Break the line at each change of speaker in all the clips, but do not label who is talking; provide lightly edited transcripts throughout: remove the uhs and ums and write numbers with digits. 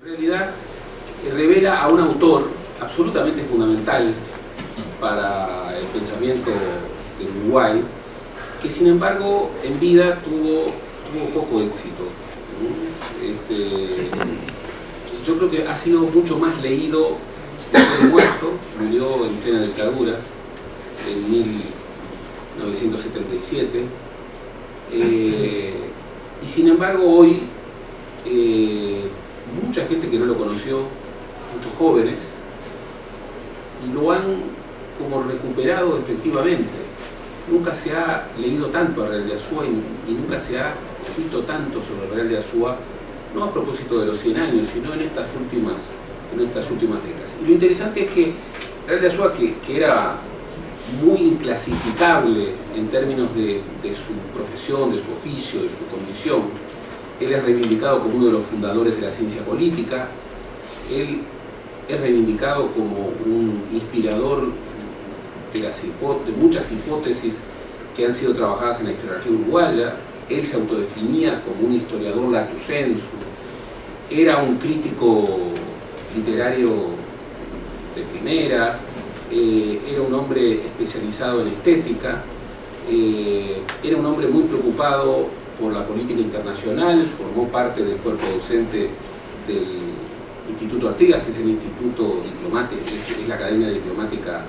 En realidad revela a un autor absolutamente fundamental para el pensamiento del Uruguay, que sin embargo en vida tuvo poco éxito. Yo creo que ha sido mucho más leído después de muerto. Murió en plena dictadura en 1977, y sin embargo hoy mucha gente que no lo conoció, muchos jóvenes, lo han como recuperado efectivamente. Nunca se ha leído tanto a Real de Azúa y nunca se ha escrito tanto sobre Real de Azúa, no a propósito de los 100 años, sino en estas últimas décadas. Y lo interesante es que Real de Azúa, que era muy inclasificable en términos de su profesión, de su oficio, de su condición, él es reivindicado como uno de los fundadores de la ciencia política, él es reivindicado como un inspirador de muchas hipótesis que han sido trabajadas en la historiografía uruguaya. Él se autodefinía como un historiador lato sensu, era un crítico literario de primera, era un hombre especializado en estética, era un hombre muy preocupado por la política internacional, formó parte del cuerpo docente del Instituto Artigas, que es el instituto diplomático, es la Academia Diplomática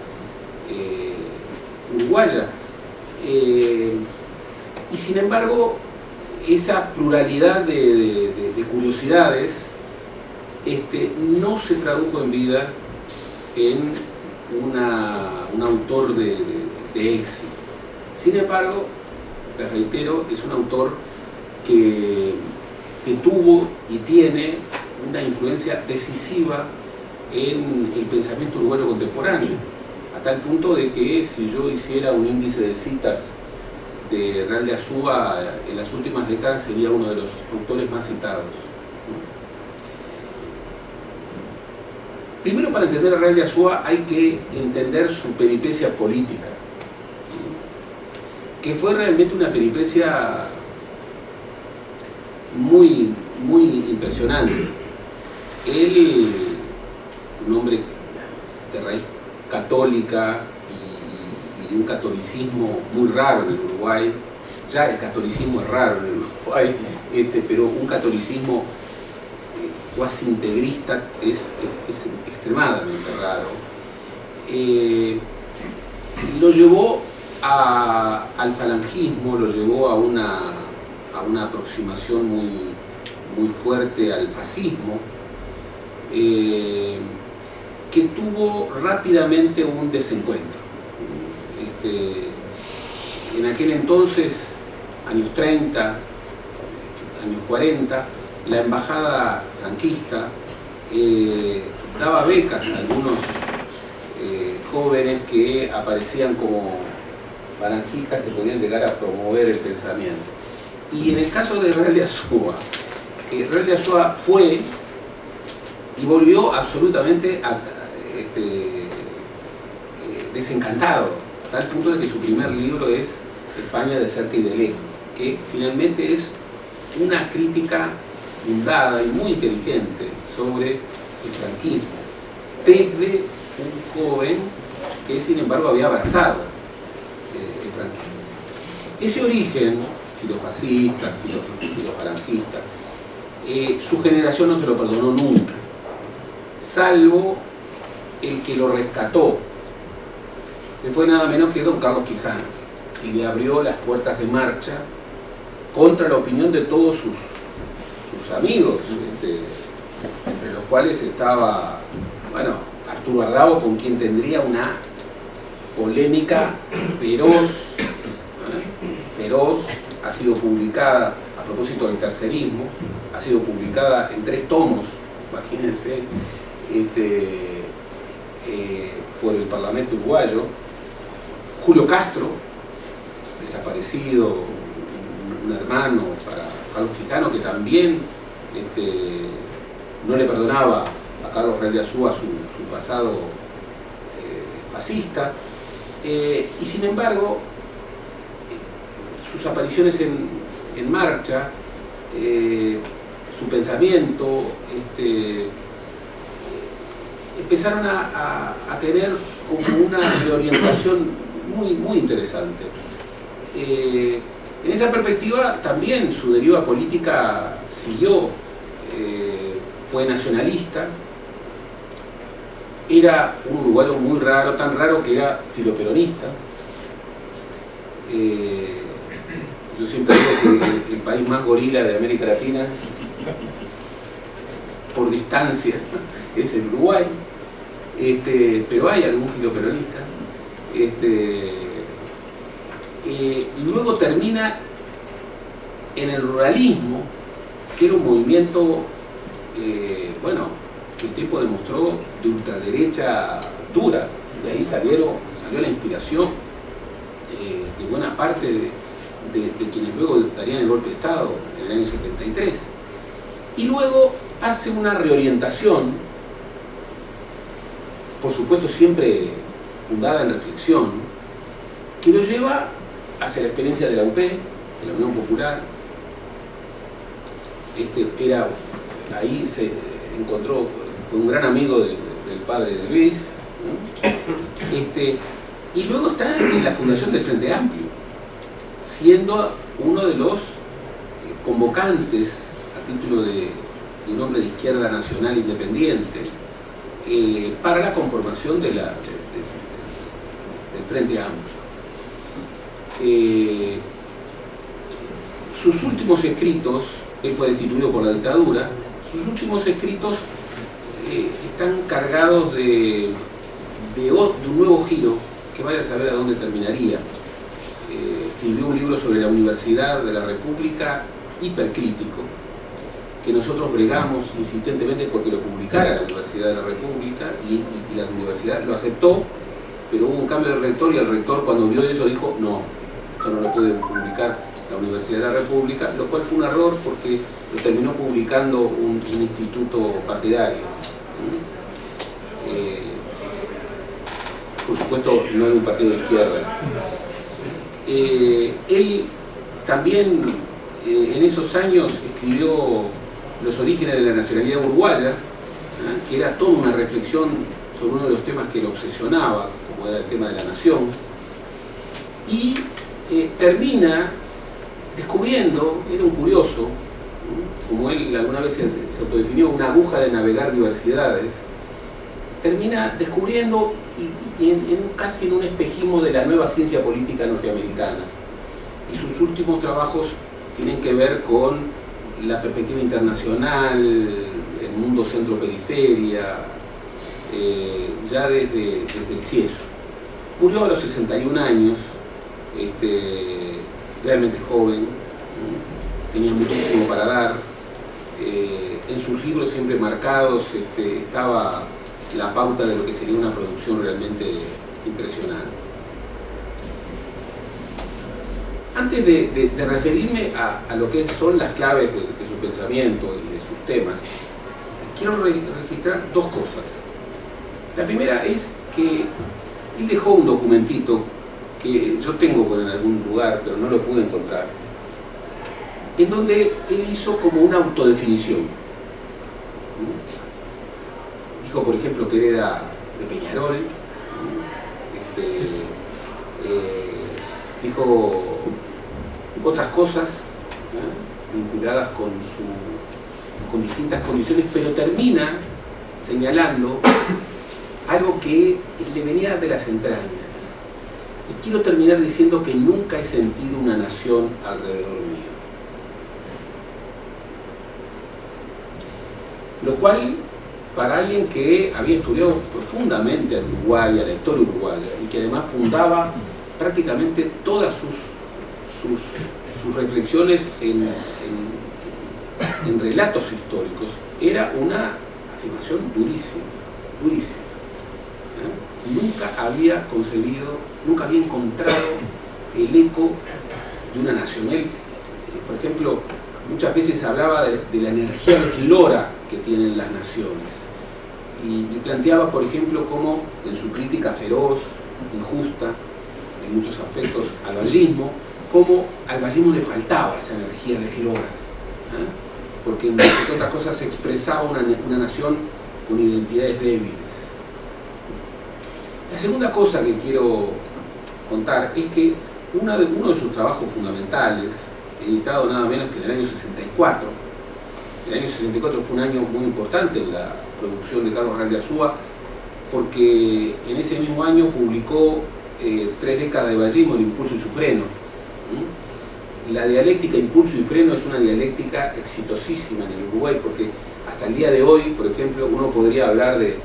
Uruguaya, y sin embargo esa pluralidad de curiosidades no se tradujo en vida en un autor de éxito. Sin embargo, les reitero, es un autor que tuvo y tiene una influencia decisiva en el pensamiento uruguayo contemporáneo, a tal punto de que si yo hiciera un índice de citas de Real de Azúa en las últimas décadas, sería uno de los autores más citados. Primero, para entender a Real de Azúa hay que entender su peripecia política, que fue realmente una peripecia muy impresionante. Él, un hombre de raíz católica y de un catolicismo muy raro en el Uruguay, ya el catolicismo es raro en el Uruguay, pero un catolicismo cuasi integrista es extremadamente raro. Lo llevó al falangismo, lo llevó a una aproximación muy fuerte al fascismo, que tuvo rápidamente un desencuentro. En aquel entonces, años 30, años 40, la embajada franquista daba becas a algunos jóvenes que aparecían como falangistas que podían llegar a promover el pensamiento. Y en el caso de Real de Azúa, Real de Azúa fue y volvió absolutamente desencantado, a tal punto de que su primer libro es España de cerca y de lejos, que finalmente es una crítica fundada y muy inteligente sobre el franquismo, desde un joven que sin embargo había abrazado el franquismo. Ese origen filofascista, filofalangista, su generación no se lo perdonó nunca, salvo el que lo rescató, que fue nada menos que don Carlos Quijano, y le abrió las puertas de marcha contra la opinión de todos sus amigos, entre los cuales estaba, bueno, Arturo Ardao, con quien tendría una polémica feroz, ha sido publicada, a propósito del tercerismo, ha sido publicada en 3 tomos, imagínense, por el Parlamento uruguayo. Julio Castro, desaparecido, un hermano para Carlos Quijano, que también no le perdonaba a Carlos Real de Azúa su pasado fascista, y sin embargo sus apariciones en marcha su pensamiento, empezaron a tener como una reorientación muy interesante. En esa perspectiva también su deriva política siguió, fue nacionalista, era un uruguayo muy raro, tan raro que era filoperonista. Yo siempre digo que el país más gorila de América Latina, por distancia, es el Uruguay, pero hay algún filoperonista. Luego termina en el ruralismo, que era un movimiento, bueno, que el tipo demostró de ultraderecha dura, de ahí salió la inspiración de buena parte de quienes luego darían el golpe de Estado en el año 73. Y luego hace una reorientación, por supuesto siempre fundada en reflexión, que lo lleva hacia la experiencia de la UP, de la Unión Popular. Ahí se encontró, fue un gran amigo del padre de Luis, ¿no? Y luego está en la fundación del Frente Amplio, siendo uno de los convocantes a título de un hombre de izquierda nacional independiente para la conformación del Frente Amplio. Sus últimos escritos, él fue destituido por la dictadura, sus últimos escritos están cargados de un nuevo giro, que vaya a saber a dónde terminaría. Escribió un libro sobre la Universidad de la República, hipercrítico, que nosotros bregamos insistentemente porque lo publicara la Universidad de la República, y la universidad lo aceptó, pero hubo un cambio de rector, y el rector, cuando vio eso, dijo: no, esto no lo puede publicar la Universidad de la República, lo cual fue un error porque lo terminó publicando un instituto partidario. Por supuesto, no era un partido de izquierda. Él también en esos años escribió Los orígenes de la nacionalidad uruguaya, que era toda una reflexión sobre uno de los temas que lo obsesionaba, como era el tema de la nación, y termina descubriendo, era un curioso, como él alguna vez se autodefinió, una aguja de navegar diversidades, termina descubriendo casi en un espejismo de la nueva ciencia política norteamericana. Y sus últimos trabajos tienen que ver con la perspectiva internacional, el mundo centro-periferia, ya desde el CIESO. Murió a los 61 años, realmente joven, tenía muchísimo para dar. En sus libros siempre marcados estaba la pauta de lo que sería una producción realmente impresionante. Antes de referirme a lo que son las claves de su pensamiento y de sus temas, quiero registrar dos cosas. La primera es que él dejó un documentito que yo tengo en algún lugar, pero no lo pude encontrar, en donde él hizo como una autodefinición. Dijo, por ejemplo, que él era de Peñarol, dijo otras cosas vinculadas con distintas condiciones, pero termina señalando algo que le venía de las entrañas. Y quiero terminar diciendo que nunca he sentido una nación alrededor mío. Lo cual, para alguien que había estudiado profundamente al Uruguay, a la historia uruguaya, y que además fundaba prácticamente todas sus reflexiones en relatos históricos, era una afirmación durísima, durísima. Nunca había concebido, nunca había encontrado el eco de una nación. Él, por ejemplo, muchas veces hablaba de la energía eslora que tienen las naciones, y planteaba, por ejemplo, cómo en su crítica feroz, injusta, en muchos aspectos, al vallismo, cómo al vallismo le faltaba esa energía eslora. porque entre otras cosas se expresaba una nación con identidades débiles. La segunda cosa que quiero contar es que uno de sus trabajos fundamentales, editado nada menos que en el año 64, el año 64 fue un año muy importante en la producción de Carlos Real de Azúa, porque en ese mismo año publicó 3 décadas de vallismo, el impulso y su freno. La dialéctica impulso y freno es una dialéctica exitosísima en el Uruguay, porque hasta el día de hoy, por ejemplo, uno podría hablar de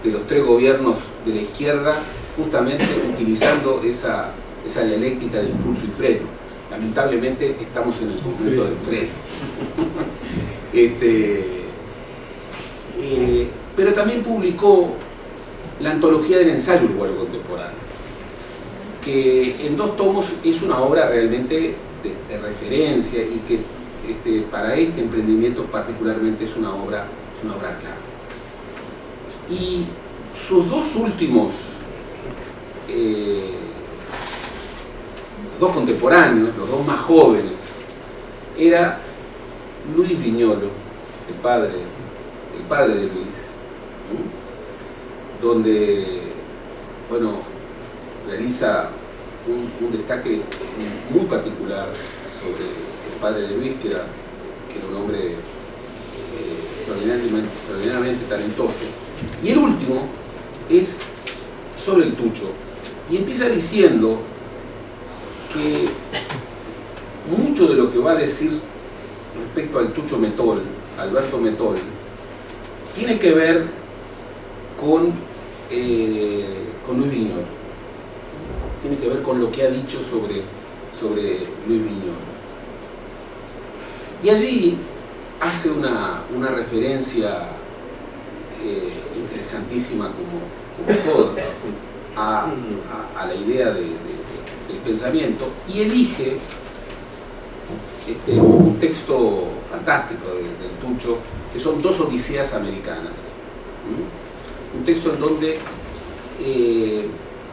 los 3 gobiernos de la izquierda justamente utilizando esa dialéctica de impulso y freno. Lamentablemente estamos en el conflicto del freno. Pero también publicó la antología del ensayo uruguayo contemporáneo, que en 2 tomos es una obra realmente de referencia y que para este emprendimiento particularmente es una obra clave. Y sus 2 últimos, los 2 contemporáneos, los 2 más jóvenes, era Luis Viñolo, el padre de Luis, donde, bueno, realiza un destaque muy particular sobre el padre de Luis, que era un hombre extraordinariamente talentoso. Y el último es sobre el Tucho, y empieza diciendo que mucho de lo que va a decir respecto al Tucho Metol, Alberto Metol, tiene que ver con Luis Viñolo, tiene que ver con lo que ha dicho sobre Luis Viñolo. Y allí hace una referencia interesantísima, como todas, a la idea del pensamiento, y elige un texto fantástico del Tucho, que son 2 odiseas americanas. Un texto en donde,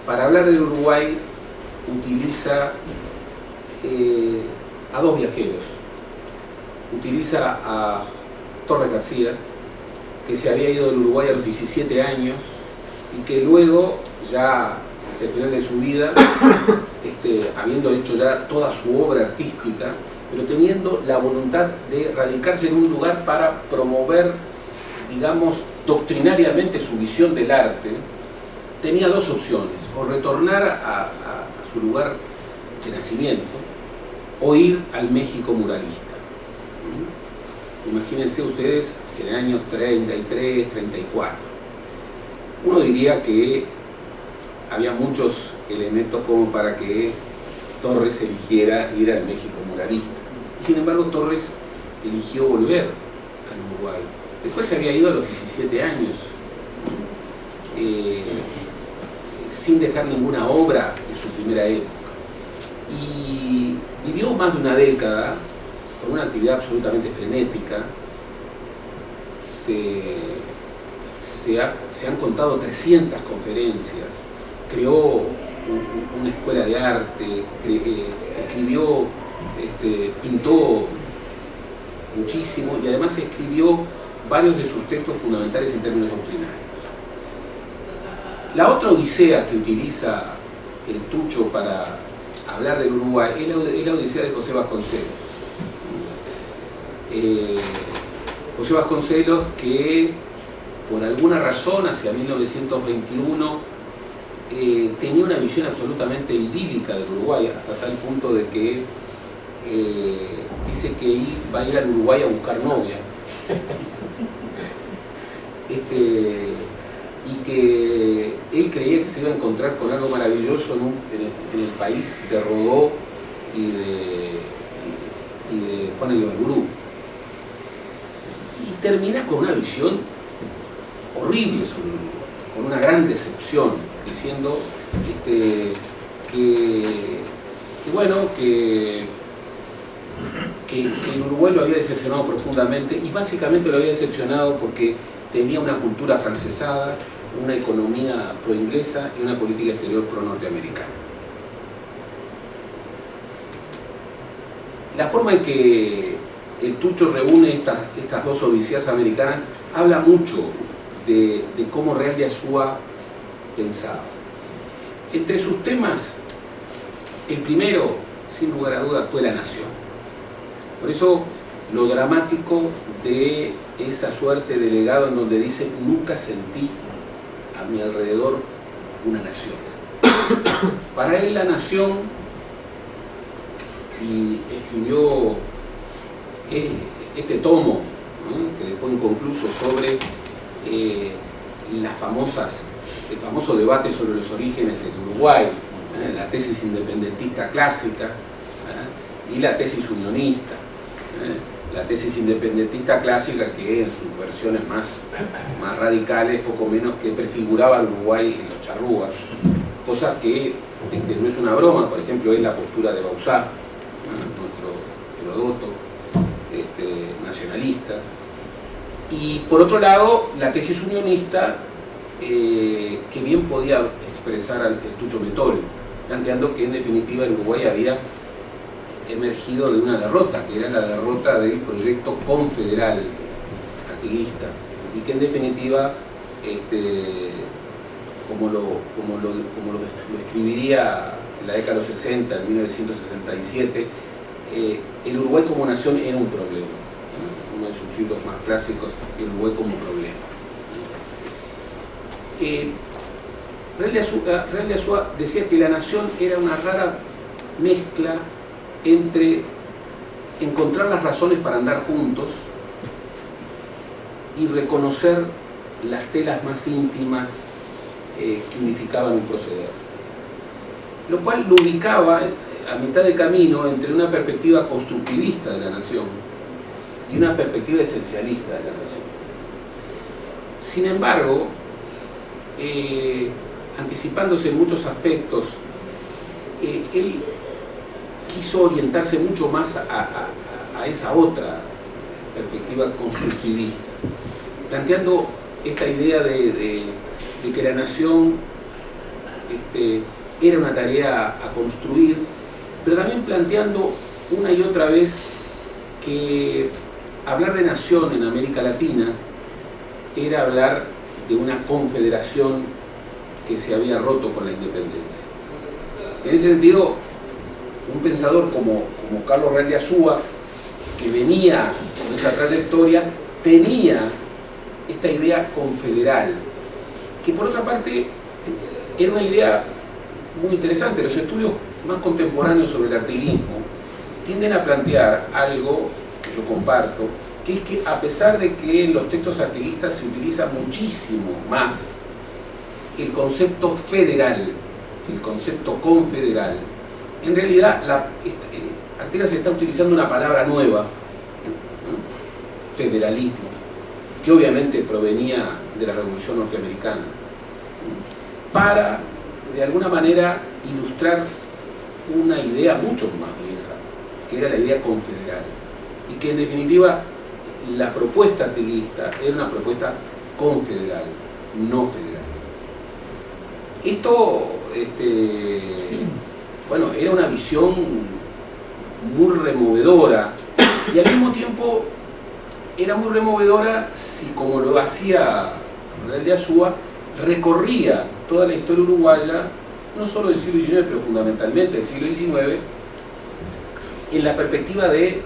para hablar del Uruguay, utiliza a 2 viajeros. Utiliza a Torres García, que se había ido del Uruguay a los 17 años y que luego, ya hacia el final de su vida, habiendo hecho ya toda su obra artística, pero teniendo la voluntad de radicarse en un lugar para promover, digamos, doctrinariamente su visión del arte, tenía 2 opciones: o retornar a su lugar de nacimiento o ir al México muralista. Imagínense ustedes en el año 33, 34. Uno diría que había muchos elementos como para que Torres eligiera ir al México muralista. Y sin embargo, Torres eligió volver al Uruguay. Después se había ido a los 17 años, sin dejar ninguna obra de su primera época. Y vivió más de una década con una actividad absolutamente frenética. Se han contado 300 conferencias, creó una escuela de arte, escribió, pintó muchísimo, y además escribió varios de sus textos fundamentales en términos doctrinarios. La otra odisea que utiliza el Tucho para hablar del Uruguay es la odisea de José Vasconcelos. José Vasconcelos, que por alguna razón hacia 1921 tenía una visión absolutamente idílica del Uruguay, hasta tal punto de que dice que va a ir al Uruguay a buscar novia, y que él creía que se iba a encontrar con algo maravilloso en el país de Rodó y de Juan Ibarburu. Y termina con una visión horrible sobre el Uruguay, con una gran decepción, diciendo que el Uruguay lo había decepcionado profundamente, y básicamente lo había decepcionado porque tenía una cultura francesada, una economía pro-inglesa y una política exterior pro-norteamericana. La forma en que el Tucho reúne estas dos odiseas americanas, habla mucho de cómo Real de Azúa pensaba. Entre sus temas, el primero, sin lugar a dudas, fue la nación. Por eso, lo dramático de esa suerte de legado en donde dice: nunca sentí a mi alrededor una nación. Para él la nación, y escribió este tomo, ¿no?, que dejó inconcluso sobre el famoso debate sobre los orígenes del Uruguay, la tesis independentista clásica y la tesis unionista. La tesis independentista clásica, que en sus versiones más radicales, poco menos que prefiguraba al Uruguay en los charrúas, cosa que no es una broma. Por ejemplo, es la postura de Bauzá, nuestro Heródoto nacionalista. Y por otro lado, la tesis unionista, que bien podía expresar el Tucho Metole, planteando que en definitiva el Uruguay había emergido de una derrota, que era la derrota del proyecto confederal artiguista, y que en definitiva, como lo escribiría en la década de los 60, en 1967, el Uruguay como nación era un problema, ¿no? Uno de sus libros más clásicos, El Uruguay como problema. Real de Azúa decía que la nación era una rara mezcla entre encontrar las razones para andar juntos y reconocer las telas más íntimas que unificaban un proceder, lo cual lo ubicaba a mitad de camino entre una perspectiva constructivista de la nación y una perspectiva esencialista de la nación. Sin embargo, anticipándose en muchos aspectos, él quiso orientarse mucho más a esa otra perspectiva constructivista, planteando esta idea de que la nación era una tarea a construir, pero también planteando una y otra vez que hablar de nación en América Latina era hablar de una confederación que se había roto con la independencia. En ese sentido, un pensador como Carlos Real de Azúa, que venía con esa trayectoria, tenía esta idea confederal, que por otra parte era una idea muy interesante. Los estudios más contemporáneos sobre el artiguismo tienden a plantear algo que yo comparto, que es que a pesar de que en los textos artiguistas se utiliza muchísimo más el concepto federal, el concepto confederal, en realidad Artigas está utilizando una palabra nueva, ¿no?, federalismo, que obviamente provenía de la Revolución Norteamericana, ¿no?, para de alguna manera ilustrar una idea mucho más vieja, que era la idea confederal, y que en definitiva la propuesta artiguista era una propuesta confederal, no federal. Esto, bueno, era una visión muy removedora, y al mismo tiempo era muy removedora si, como lo hacía Real de Azúa, recorría toda la historia uruguaya, no solo del siglo XIX, pero fundamentalmente del siglo XIX, en la perspectiva de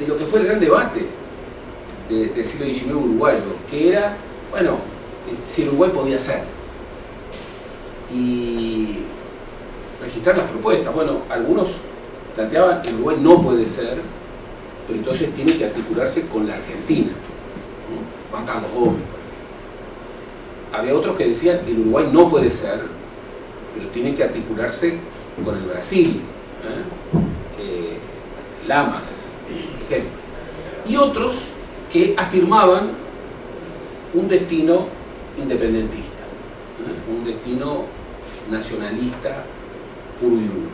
lo que fue el gran debate del siglo XIX uruguayo, que era, bueno, si el Uruguay podía ser, y registrar las propuestas. Bueno, algunos planteaban el Uruguay no puede ser, pero entonces tiene que articularse con la Argentina, ¿no? Juan Carlos Gómez, por ejemplo. Había otros que decían el Uruguay no puede ser, pero tiene que articularse con el Brasil, Lamas, por ejemplo. Y otros que afirmaban un destino independentista, un destino nacionalista puro y duro.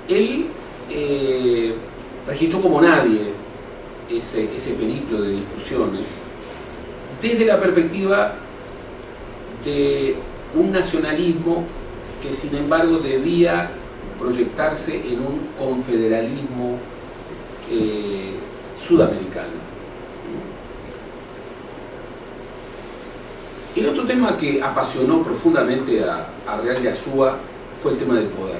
Él registró como nadie ese periplo de discusiones desde la perspectiva de un nacionalismo que sin embargo debía proyectarse en un confederalismo sudamericano. El otro tema que apasionó profundamente a Real de Azúa fue el tema del poder.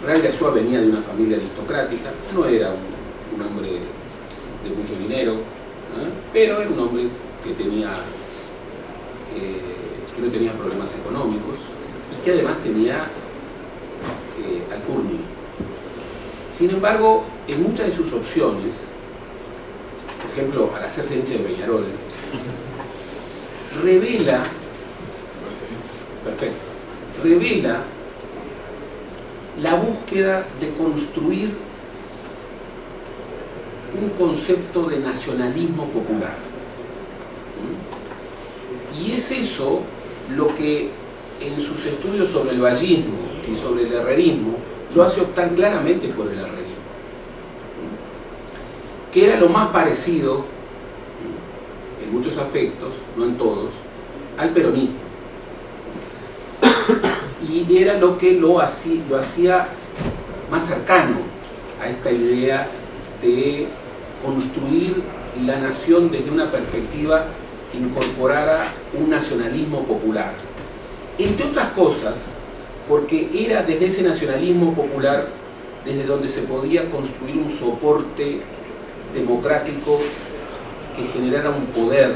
Real de Azúa venía de una familia aristocrática, no era un hombre de mucho dinero, pero era un hombre que no tenía problemas económicos y que además tenía alcurnia. Sin embargo, en muchas de sus opciones, por ejemplo, al hacerse hincha de Peñarol, revela la búsqueda de construir un concepto de nacionalismo popular. Y es eso lo que en sus estudios sobre el vallismo y sobre el herrerismo lo hace optar claramente por el herrerismo, que era lo más parecido, en muchos aspectos, no en todos, al peronismo. Y era lo que lo hacía más cercano a esta idea de construir la nación desde una perspectiva que incorporara un nacionalismo popular. Entre otras cosas, porque era desde ese nacionalismo popular desde donde se podía construir un soporte democrático que generara un poder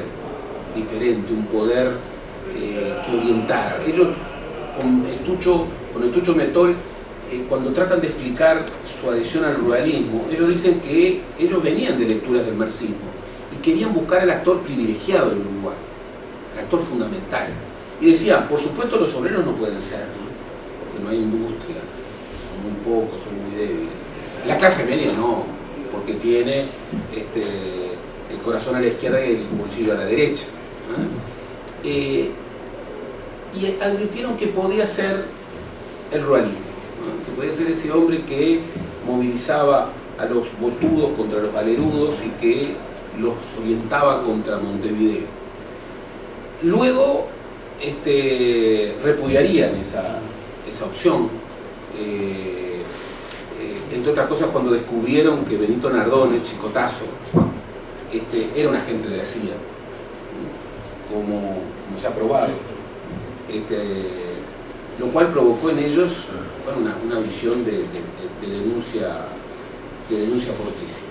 diferente, un poder que orientara. Ellos, con el Tucho Metol, cuando tratan de explicar su adhesión al ruralismo, ellos dicen que ellos venían de lecturas del marxismo y querían buscar al actor privilegiado del Uruguay, el actor fundamental. Y decían, por supuesto los obreros no pueden ser, ¿no? Porque no hay industria, son muy pocos, son muy débiles. La clase media no, porque tiene el corazón a la izquierda y el bolsillo a la derecha. Y advirtieron que podía ser el ruralismo, ¿no? Que podía ser ese hombre que movilizaba a los botudos contra los alerudos y que los orientaba contra Montevideo. Luego repudiarían esa opción, entre otras cosas cuando descubrieron que Benito Nardone, Chicotazo, era un agente de la CIA, como se ha probado, lo cual provocó en ellos, bueno, una visión de denuncia fortísima.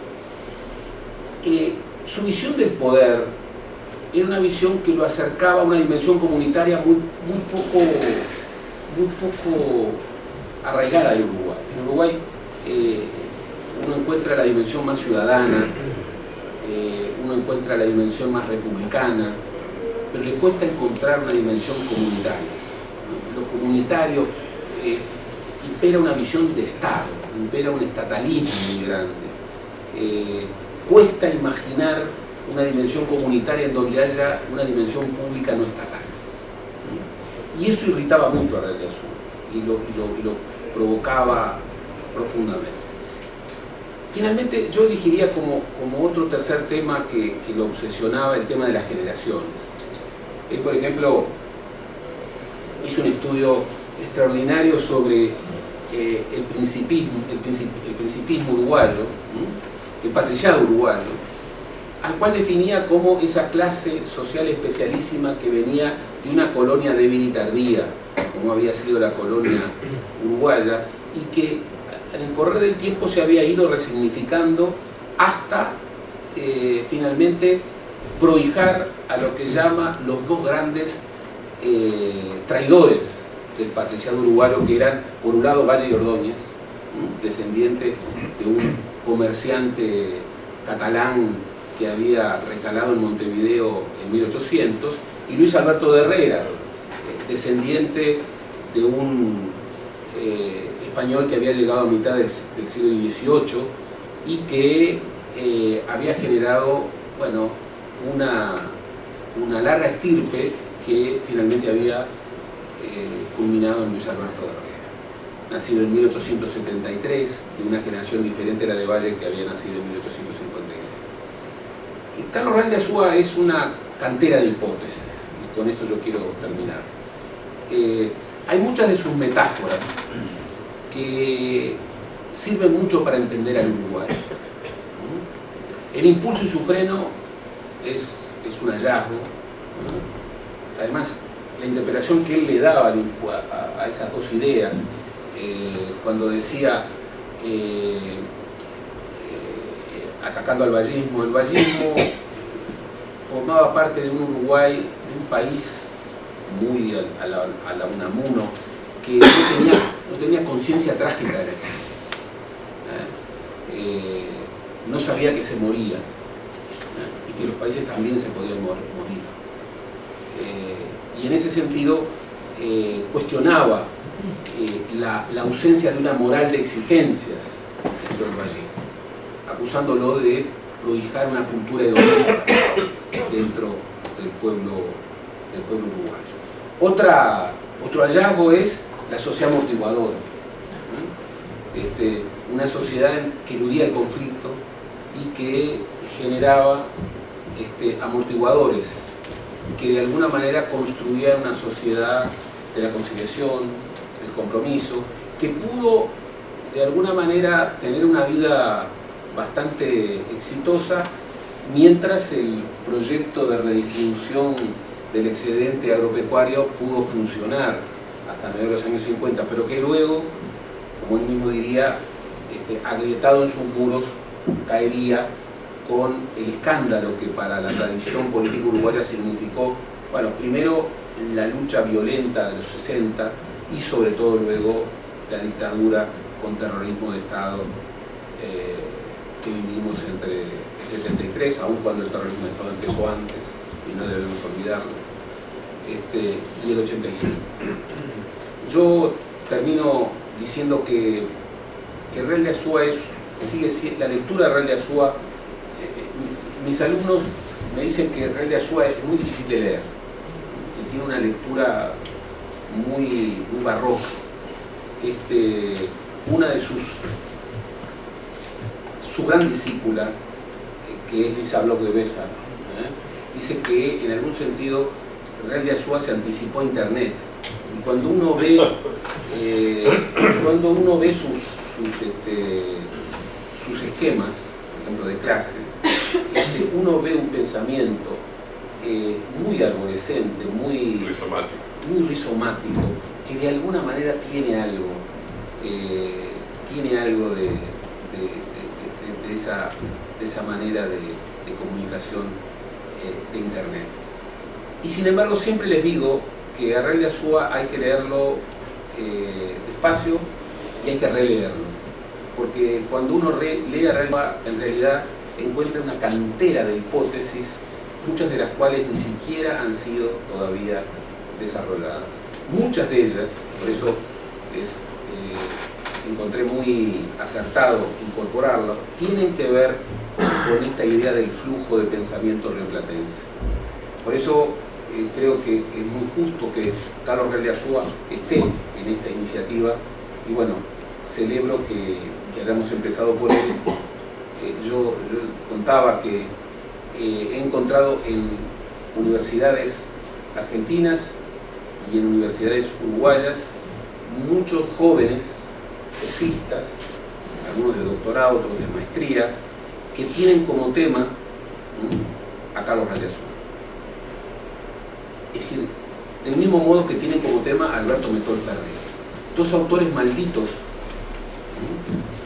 Su visión del poder era una visión que lo acercaba a una dimensión comunitaria muy poco arraigada del Uruguay. En Uruguay uno encuentra la dimensión más ciudadana, uno encuentra la dimensión más republicana, pero le cuesta encontrar una dimensión comunitaria. Lo comunitario impera una visión de Estado, impera un estatalismo muy grande. Cuesta imaginar una dimensión comunitaria en donde haya una dimensión pública no estatal. Y eso irritaba mucho a Real de Azúa y lo provocaba profundamente. Finalmente, yo elegiría como otro tercer tema que lo obsesionaba el tema de las generaciones. Él, por ejemplo, hizo un estudio extraordinario sobre el principismo uruguayo, el patriciado uruguayo, al cual definía como esa clase social especialísima que venía de una colonia débil y tardía, como había sido la colonia uruguaya, y que en el correr del tiempo se había ido resignificando hasta finalmente prohijar a lo que llama los dos grandes traidores del patriciado uruguayo, que eran, por un lado, Valle y Ordóñez, descendiente de un comerciante catalán que había recalado en Montevideo en 1800, y Luis Alberto de Herrera, descendiente de un español que había llegado a mitad del siglo XVIII y que había generado, bueno, una larga estirpe que finalmente había culminado en Luis Alberto de Herrera, nacido en 1873, de una generación diferente a la de Valle, que había nacido en 1856. Y Carlos Real de Azúa es una cantera de hipótesis, y con esto yo quiero terminar. Hay muchas de sus metáforas que sirven mucho para entender al Uruguay. El impulso y su freno es un hallazgo. Además, la interpretación que él le daba a esas dos ideas, cuando decía atacando al vallismo, el vallismo formaba parte de un Uruguay, de un país muy a la Unamuno, que no tenía conciencia trágica de la existencia. No sabía que se moría, y que los países también se podían morir. Y en ese sentido cuestionaba la ausencia de una moral de exigencias dentro del vallismo, acusándolo de prohijar una cultura hedonista dentro del pueblo uruguayo. Otro hallazgo es la sociedad amortiguadora, una sociedad que eludía el conflicto y que generaba amortiguadores que de alguna manera construían una sociedad de la conciliación, del compromiso, que pudo de alguna manera tener una vida bastante exitosa mientras el proyecto de redistribución del excedente agropecuario pudo funcionar hasta mediados de los años 50, pero que luego, como él mismo diría, agrietado en sus muros, caería con el escándalo que para la tradición política uruguaya significó, bueno, primero la lucha violenta de los 60 y sobre todo luego la dictadura con terrorismo de Estado que vivimos entre el 73, aun cuando el terrorismo de Estado empezó antes, y no debemos olvidarlo, y el 85. Yo termino diciendo que Real de Azúa la lectura de Real de Azúa, mis alumnos me dicen que Real de Azúa es muy difícil de leer, que tiene una lectura muy barroca. Una de su gran discípula, que es Lisa Bloch de Béjar, dice que en algún sentido Real de Azúa se anticipó a Internet, y cuando uno ve sus esquemas, por ejemplo de clase, uno ve un pensamiento muy arborescente, muy rizomático, que de alguna manera tiene algo de esa manera de comunicación de Internet. Y sin embargo siempre les digo que a Real de Azúa hay que leerlo despacio y hay que releerlo, porque cuando uno lee a Real de Azúa, en realidad encuentra una cantera de hipótesis, muchas de las cuales ni siquiera han sido todavía desarrolladas. Muchas de ellas, por eso encontré muy acertado incorporarlo, tienen que ver con esta idea del flujo de pensamiento rioplatense. Por eso creo que es muy justo que Carlos Real de Azúa esté en esta iniciativa, y bueno, celebro que hayamos empezado por él. Yo contaba que he encontrado en universidades argentinas y en universidades uruguayas muchos jóvenes tesistas, algunos de doctorado, otros de maestría, que tienen como tema a Carlos Real de Azúa. Es decir, del mismo modo que tienen como tema a Alberto Metol Ferrer. Dos autores malditos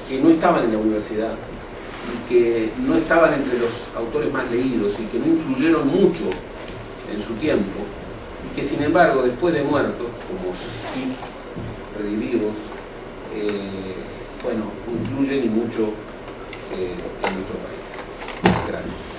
que no estaban en la universidad y que no estaban entre los autores más leídos y que no influyeron mucho en su tiempo, y que sin embargo después de muertos, como si redivivos, bueno, influyen y mucho en nuestro país. Gracias.